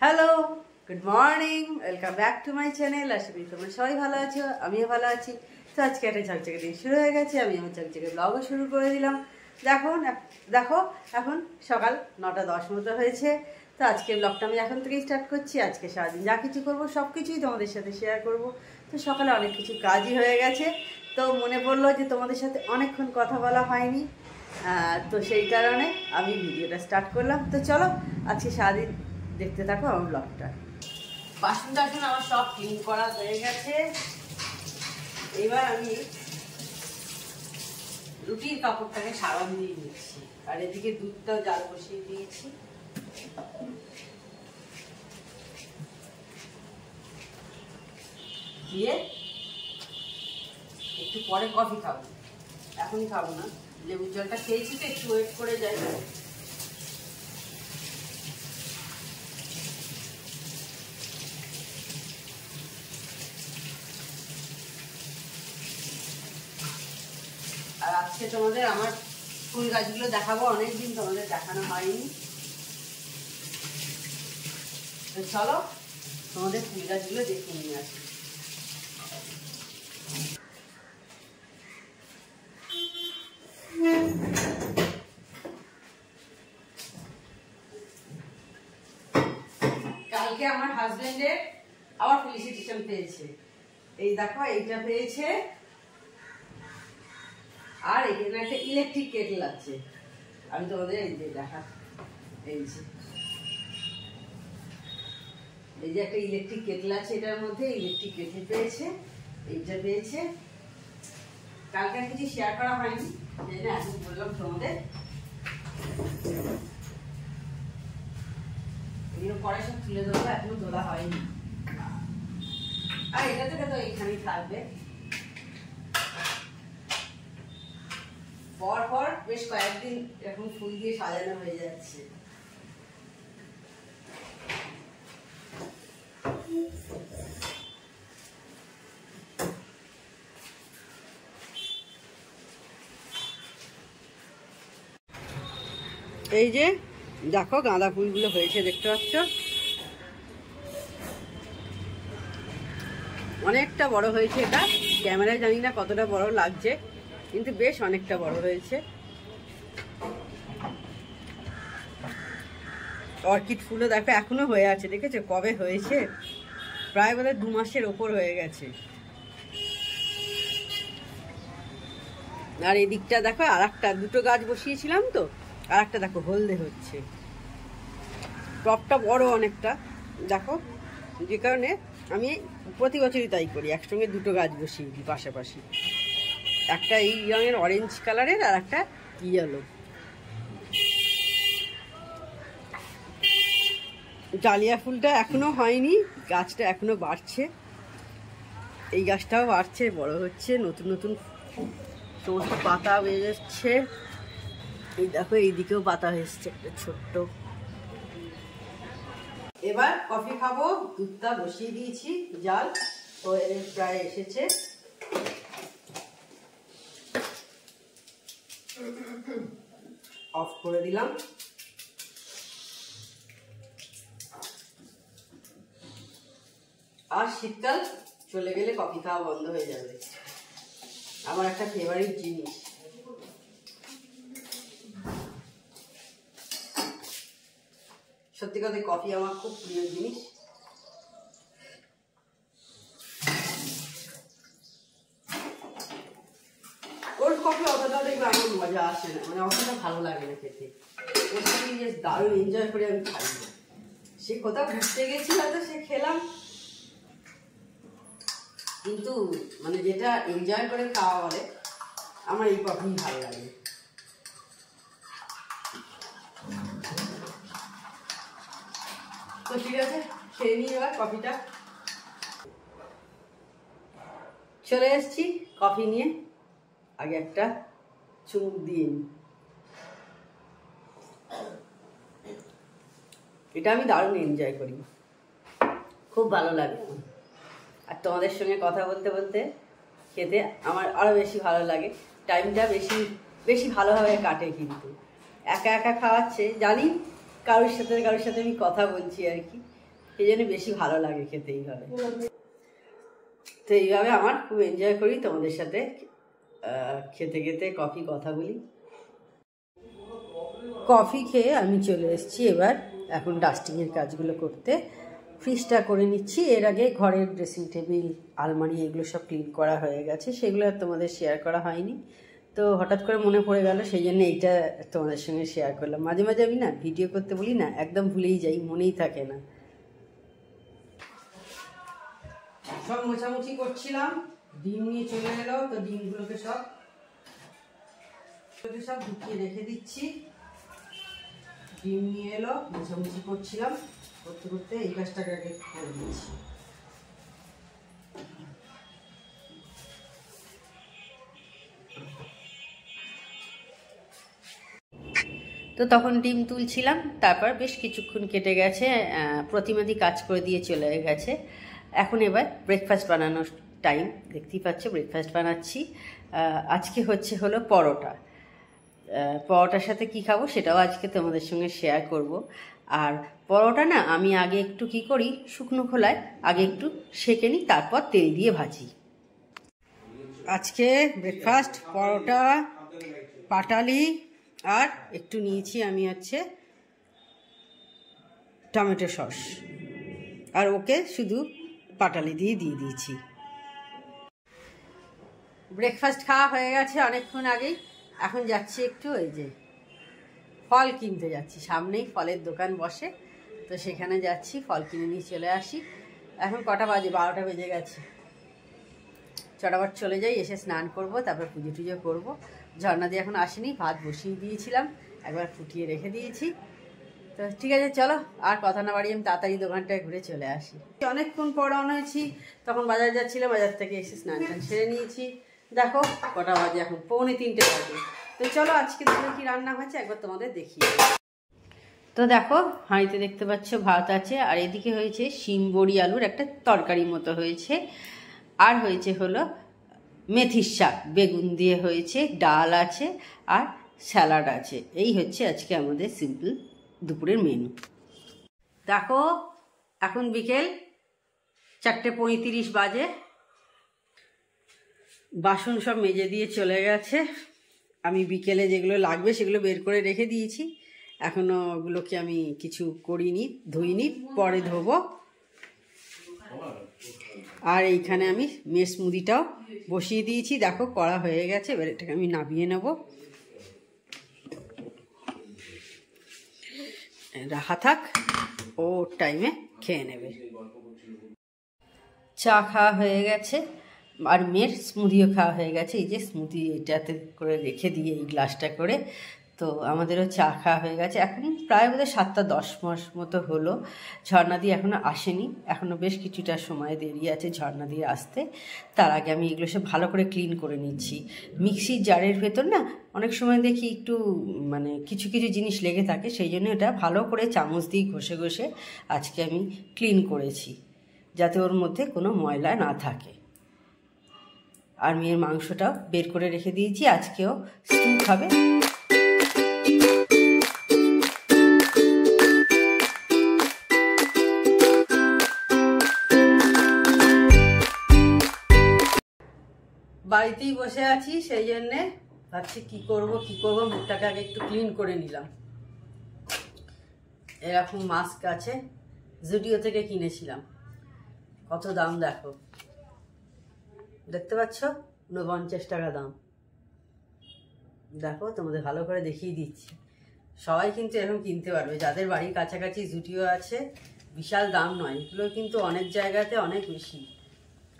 Hello, good morning, welcome back to my channel. আশা করি তোমরা সবাই ভালো আছো, আমিও ভালো আছি। তো আজকে একটা ঝকঝকে দিন শুরু হয়ে গেছে, আমি আমার ঝকঝকে ব্লগও শুরু করে দিলাম। দেখো এখন সকাল 9:10 মতো হয়েছে। তো আজকে ব্লগটা আমি এখন থেকেই স্টার্ট করছি। আজকে সারাদিন যা কিছু করবো সব কিছুই তোমাদের সাথে শেয়ার করব। তো সকালে অনেক কিছু কাজই হয়ে গেছে, তো মনে পড়লো যে তোমাদের সাথে অনেকক্ষণ কথা বলা হয়নি, তো সেই কারণে আমি ভিডিওটা স্টার্ট করলাম। তো চলো আজকে সারাদিন দেখতে থাকো আমার ব্লগটা। বাসন টাসন আমার সব ক্লিন করা হয়ে গেছে। এবার আমি রুটির কাপড়টাকে সাবান দিয়ে নিচ্ছি, আর এদিকে দুধটাও জাল বসিয়ে দিয়েছি। দিয়ে একটু পরে কফি খাবো, এখনই খাবো না। লেবুর জলটা খেয়েছি তো, একটু ওয়েট করে যাই। আর আজকে তোমাদের আমার ফুল গাছগুলো দেখাবো, অনেকদিন তোমাদের দেখানো হয়নি। তো চলো তোমাদের ফুল গাছগুলো দেখে নিয়ে আসি। কালকে আমার হাজবেন্ডের আবার ফেলিসিটেশন পেয়েছে। এই দেখো, এইটা পেয়েছে, আর এখানে একটা ইলেকট্রিক কেটল আছে। আমি তোমাদের এই যে দেখা, এই যে একটা ইলেকট্রিক কেটল আছে, এটার মধ্যে ইলেকট্রিক কেটল পেয়েছে, এইটা পেয়েছে। কালকে কিছু শেয়ার করা হয়নি, এই জন্য এখন বললাম তোমাদের। এগুলো পরে সব তুলে দেবো, এখনো তোলা হয়নি। আর এটা থেকে তো এখানেই থাকবে। পর বেশ কয়েকদিন এখন ফুল দিয়ে সাজানো হয়ে যাচ্ছে। এই যে দেখো গাঁদা ফুলগুলো হয়েছে, দেখতে পাচ্ছ, অনেকটা বড় হয়েছে। এটা ক্যামেরায় জানি না কতটা বড় লাগছে, কিন্তু বেশ অনেকটা বড় হয়েছে। অর্কিড ফুলও দেখো এখনো হয়ে আছে, দেখেছো কবে হয়েছে? প্রায় বোধহয় 2 মাসের ওপর হয়ে গেছে। আর এই দিকটা দেখো, আর একটা দুটো গাছ বসিয়েছিলাম তো, আর একটা দেখো হলদে হচ্ছে। টবটা বড় অনেকটা, দেখো, যে কারণে আমি প্রতি বছরই তাই করি, একসঙ্গে দুটো গাছ বসিয়ে দিই পাশাপাশি। একটা এই রঙের অরেঞ্জ কালারের, আর একটা ইয়েলো। ডালিয়া ফুলটা এখনো হয়নি, গাছটা এখনো বাড়ছে। এই গাছটাও বাড়ছে, বড় হচ্ছে, নতুন নতুন সমস্ত পাতা বেরোচ্ছে। এই দেখো এইদিকেও পাতা এসছে একটা ছোট্ট। এবার কফি খাবো, দুধটা বসিয়ে দিয়েছি জাল, তো প্রায় এসেছে। অফ করে দিলাম। আর শীতকাল চলে গেলে কফি খাওয়া বন্ধ হয়ে যাবে, আমার একটা ফেভারিট জিনিস। সত্যি কথা, কফি আমার খুব প্রিয় জিনিস। কোল্ড কফি অতটা দেখবে আমার মজা আসে না, মানে অতটা ভালো লাগে না খেতে। ওর সাথে যে দারুণ এনজয় করে আমি খাই। সে কোথাও ঘুরতে গেছি হয়তো সে খেলাম, কিন্তু মানে যেটা এনজয় করে খাওয়া বলে, আমার এই কফি ভালো লাগে। তো ঠিক আছে, খেয়ে নিই এবার কফিটা। চলে এসছি কফি নিয়ে, আগে একটা চুমুক দিয়ে নিই। এটা আমি দারুণ এনজয় করি, খুব ভালো লাগে আমার। আর তোমাদের সঙ্গে কথা বলতে বলতে খেতে আমার আরও বেশি ভালো লাগে। টাইমটা বেশি বেশি ভালোভাবে কাটে। কিন্তু একা একা খাওয়াচ্ছে, জানি কারোর সাথে আমি কথা বলছি আর কি, এই জন্য বেশি ভালো লাগে খেতে এইভাবে। তো এইভাবে আমার খুব এনজয় করি তোমাদের সাথে খেতে খেতে কফি কথা বলি। কফি খেয়ে আমি চলে এসেছি এবার এখন ডাস্টিংয়ের কাজগুলো করতে। ফ্রিজটা করে নিচ্ছি। এর আগে ঘরের ড্রেসিং টেবিল, আলমারি এগুলো সব ক্লিন করা হয়ে গেছে, সেগুলো আর তোমাদের শেয়ার করা হয়নি। তো হঠাৎ করে মনে পড়ে গেল, সেই জন্য এইটা তোমাদের সঙ্গে শেয়ার করলাম। মাঝে মাঝে আমি না ভিডিও করতে বলি না, একদম ভুলেই যাই, মনেই থাকে না। সব মোছামুছি করছিলাম, ডিম নিয়ে চলে এলো, তো ডিমগুলোকে সব ঢুকিয়ে রেখে দিচ্ছি। ডিম নিয়ে এলো, মোছামুছি করছিলাম, করতে করতে এই কাজটাকে আগে করে দিচ্ছি। তো তখন ডিম তুলছিলাম, তারপর বেশ কিছুক্ষণ কেটে গেছে, প্রতিমাদি কাজ করে দিয়ে চলে গেছে। এখন এবার ব্রেকফাস্ট বানানোর টাইম। দেখতেই পাচ্ছ ব্রেকফাস্ট বানাচ্ছি। আজকে হলো পরোটা। পরোটার সাথে কি খাবো সেটাও আজকে তোমাদের সঙ্গে শেয়ার করব। আর পরোটা না আমি আগে একটু কি করি, শুকনো খোলায় আগে একটু সেঁকে নিই, তারপর তেল দিয়ে ভাজি। আজকে ব্রেকফাস্ট পরোটা, পাটালি, আর একটু নিয়েছি আমি টমেটো সস, আর ওকে শুধু পাটালি দিয়ে দিয়েছি। ব্রেকফাস্ট খাওয়া হয়ে গেছে অনেকক্ষণ আগেই। এখন যাচ্ছি একটু ওই যে ফল কিনতে যাচ্ছি, সামনেই ফলের দোকান বসে, তো সেখানে যাচ্ছি, ফল কিনে নিয়ে চলে আসি। এখন কটা বাজে? 12টা বেজে গেছে। চটাপট চলে যাই, এসে স্নান করব, তারপর পুজো টুজো করবো। ঝর্ণা দিয়ে এখন আসেনি, ভাত বসিয়ে দিয়েছিলাম, একবার ফুটিয়ে রেখে দিয়েছি। তো ঠিক আছে, চলো আর কথা না বাড়িয়ে আমি তাড়াতাড়ি দোকানটায় ঘুরে চলে আসি। অনেকক্ষণ পর রওনা হয়েছি, তখন বাজার যাচ্ছিলাম, বাজার থেকে এসে স্নান টান সেরে নিয়েছি। দেখো কটা বাজে, এখন 2:45 বাজে। তো চলো আজকে দুপুরে কি রান্না হয়েছে একবার তোমাদের দেখিয়ে। তো দেখো হাঁড়িতে দেখতে পাচ্ছ ভাত আছে, আর এদিকে হয়েছে শিম বড়ি আলুর একটা তরকারি মতো হয়েছে, আর হয়েছে হলো মেথির শাক বেগুন দিয়ে হয়েছে, ডাল আছে, আর স্যালাড আছে। এই হচ্ছে আজকে আমাদের সিম্পল দুপুরের মেনু। দেখো এখন বিকেল 4:35 বাজে। বাসন সব মেজে দিয়ে চলে গেছে। আমি বিকেলে যেগুলো লাগবে সেগুলো বের করে রেখে দিয়েছি, এখনো ওগুলোকে আমি কিছু করিনি, ধুইনি, পরে ধোবো। আর এইখানে আমি মেস মুদিটাও বসিয়ে দিয়েছি, দেখো কড়া হয়ে গেছে, এবার এটাকে আমি নামিয়ে নেব, রাখা থাক, ও টাইমে খেয়ে নেবে। চা খাওয়া হয়ে গেছে, আর মেয়ের স্মুদিও খাওয়া হয়ে গেছে। এই যে স্মুদি এটাতে করে রেখে দিয়ে এই গ্লাসটা করে, তো আমাদেরও চা খাওয়া হয়ে গেছে। এখন প্রায় বোধহয় 7:10 মতো হলো। ঝর্ণাদি এখনও আসেনি, এখনও বেশ কিছুটা সময় দেরি আছে ঝর্ণাদি আসতে। তার আগে আমি এগুলো সব ভালো করে ক্লিন করে নিচ্ছি। মিক্সির জারের ভেতর না অনেক সময় দেখি একটু মানে কিছু কিছু জিনিস লেগে থাকে, সেই জন্য এটা ভালো করে চামচ দিয়ে ঘষে ঘষে আজকে আমি ক্লিন করেছি, যাতে ওর মধ্যে কোনো ময়লা না থাকে। আর মেয়ের মাংসটাও বের করে রেখে দিয়েছি, আজকেও স্টিউ খাবে। বাড়িতেই বসে আছি, সেই জন্যে ভাবছি কি করব মুখটাকে আগে একটু ক্লিন করে নিলাম। এরকম মাস্ক আছে, জুডিও থেকে কিনেছিলাম, কত দাম দেখো, দেখতে পাচ্ছ 49 টাকা দাম। দেখো তোমাদের ভালো করে দেখিয়ে দিচ্ছি, সবাই কিন্তু এরকম কিনতে পারবে, যাদের বাড়ির কাছাকাছি জুডিও আছে। বিশাল দাম নয়, এগুলো কিন্তু অনেক জায়গাতে অনেক বেশি,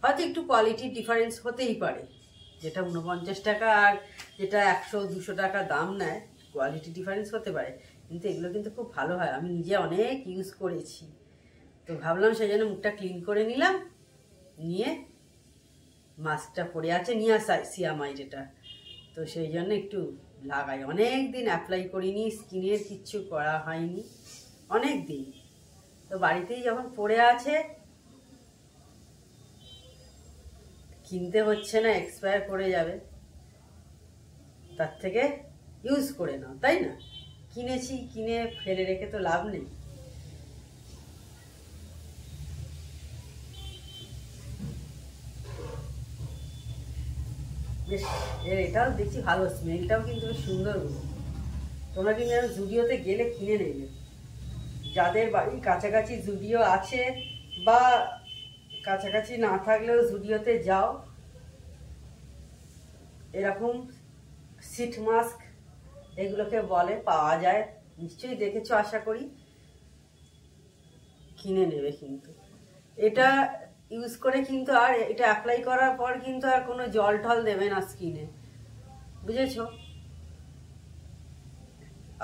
হয়তো একটু কোয়ালিটির ডিফারেন্স হতেই পারে, যেটা 49 টাকা আর যেটা 100-200 টাকা দাম নেয়, কোয়ালিটি ডিফারেন্স হতে পারে, কিন্তু এগুলো কিন্তু খুব ভালো হয়, আমি নিজে অনেক ইউজ করেছি। তো ভাবলাম সেই জন্য মুখটা ক্লিন করে নিলাম, নিয়ে মাস্কটা পরে আছে নিয়াসিয়ামাইড এটা, তো সেই জন্য একটু লাগাই। অনেক দিন অ্যাপ্লাই করিনি, স্কিনের কিচ্ছু করা হয়নি অনেক দিন, তো বাড়িতেই যখন পড়ে আছে, কিনতে হচ্ছে না, এক্সপায়ার করে যাবে, তার থেকে ইউজ করে নাও, তাই না? কিনেছি, কিনে ফেলে রেখে তো লাভ নেই। বেশ এটাও দেখছি ভালো, স্মেলটাও কিন্তু বেশ সুন্দর। তোমরা কিন্তু জুডিওতে গেলে কিনে নেবে, যাদের বাড়ি কাছাকাছি জুডিও আছে বা কাছাকাছি না থাকলেও জুডিওতে যাও, এরকম সিট মাস্ক এগুলোকে বলে, পাওয়া যায়, নিশ্চয়ই দেখেছো আশা করি, কিনে নেবে। কিন্তু এটা ইউজ করে কিন্তু আর এটা অ্যাপ্লাই করার পর কিন্তু আর কোনো জল টল দেবে না স্কিনে, বুঝেছো?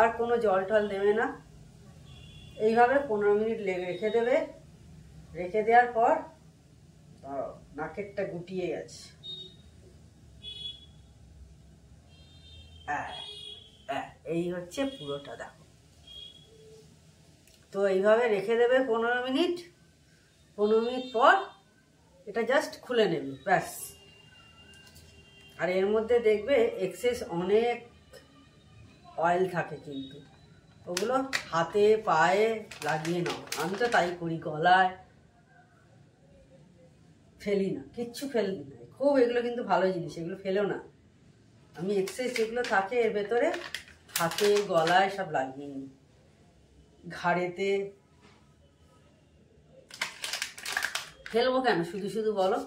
আর কোনো জল টল দেবে না। এইভাবে 15 মিনিট রেখে দেবে। রেখে দেওয়ার পর নাকেরটা গুটিয়ে গেছে, এই হচ্ছে পুরোটা, দেখো। তো এইভাবে রেখে দেবে 15 মিনিট। 15 মিনিট পর এটা জাস্ট খুলে নেবে, ব্যাস। আর এর মধ্যে দেখবে এক্সেস অনেক অয়েল থাকে, কিন্তু ওগুলো হাতে পায়ে লাগিয়ে নাও। আমি তো তাই করি, গলায় ফেলি না, কিচ্ছু ফেলি না। খুব এগুলো কিন্তু ভালো জিনিস, এগুলো ফেলেও না। আমি এক্সেস যেগুলো থাকে এর ভেতরে হাতে গলায় সব লাগিয়ে নিই, ঘাড়েতে। ফেলবো কেন শুধু শুধু, বলো?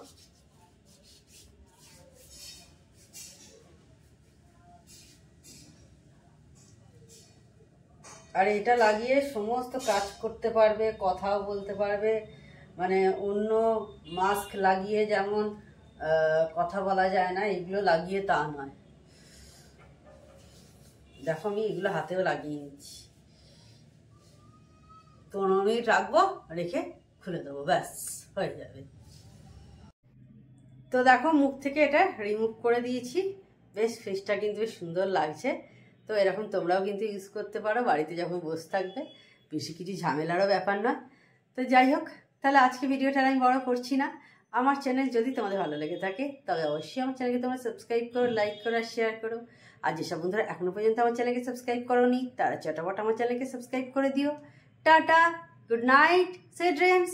আর এটা লাগিয়ে সমস্ত কাজ করতে পারবে, কথাও বলতে পারবে। মানে অন্য মাস্ক লাগিয়ে যেমন কথা বলা যায় না, এগুলো লাগিয়ে তা নয়। দেখো আমি এগুলো হাতেও লাগিয়ে নিচ্ছি। 15 মিনিট রাখবো, রেখে খুলে দেবো, ব্যাস হয়ে যাবে। তো দেখো মুখ থেকে এটা রিমুভ করে দিয়েছি। বেশ ফেসটা কিন্তু বেশ সুন্দর লাগছে। তো এরকম তোমরাও কিন্তু ইউজ করতে পারো বাড়িতে যখন বসে থাকবে, বেশি কিছু ঝামেলারও ব্যাপার না। তো যাই হোক, তাহলে আজকে ভিডিওটা আমি বড় করছি না। আমার চ্যানেল যদি তোমাদের ভালো লেগে থাকে তবে অবশ্যই আমার চ্যানেলকে তোমরা সাবস্ক্রাইব করো, লাইক করো আর শেয়ার করো। আর যেসব বন্ধুরা এখনো পর্যন্ত আমার চ্যানেলকে সাবস্ক্রাইব করোনি তারা চটাপট আমার চ্যানেলকে সাবস্ক্রাইব করে দিও। Tata, good night, sweet dreams.